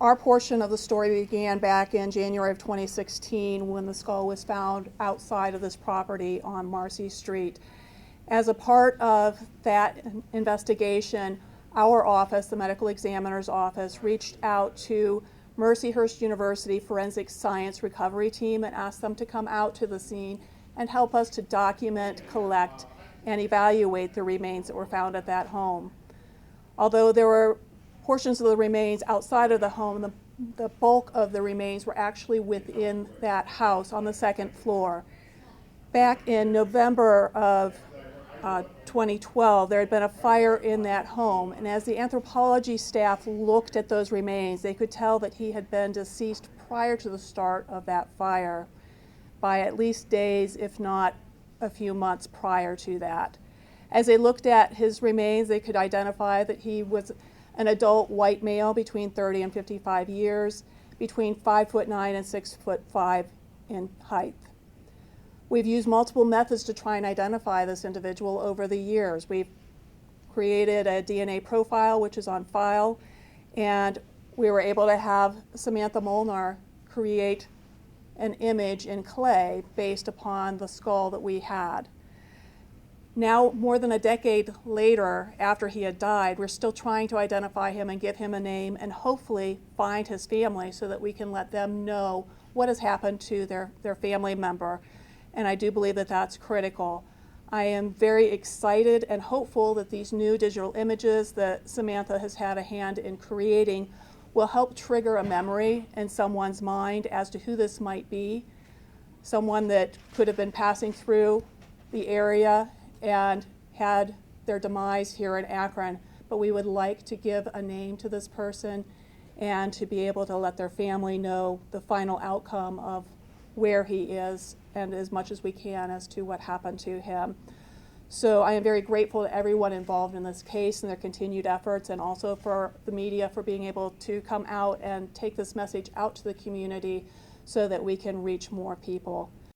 Our portion of the story began back in January of 2016 when the skull was found outside of this property on Marcy Street. As a part of that investigation, our office, the medical examiner's office, reached out to Mercyhurst University Forensic Science Recovery Team and asked them to come out to the scene and help us to document, collect, and evaluate the remains that were found at that home. Although there were portions of the remains outside of the home, the bulk of the remains were actually within that house on the second floor. Back in November of 2012, there had been a fire in that home, and as the anthropology staff looked at those remains, they could tell that he had been deceased prior to the start of that fire by at least days, if not a few months prior to that. As they looked at his remains, they could identify that he was an adult white male between 30 and 55 years, between 5'9" and 6'5" in height. We've used multiple methods to try and identify this individual over the years. We've created a DNA profile, which is on file, and we were able to have Samantha Molnar create an image in clay based upon the skull that we had. Now, more than a decade later, after he had died, we're still trying to identify him and give him a name and hopefully find his family so that we can let them know what has happened to their family member. And I do believe that that's critical. I am very excited and hopeful that these new digital images that Samantha has had a hand in creating will help trigger a memory in someone's mind as to who this might be, someone that could have been passing through the area and had their demise here in Akron, but we would like to give a name to this person and to be able to let their family know the final outcome of where he is and as much as we can as to what happened to him. So I am very grateful to everyone involved in this case and their continued efforts, and also for the media for being able to come out and take this message out to the community so that we can reach more people.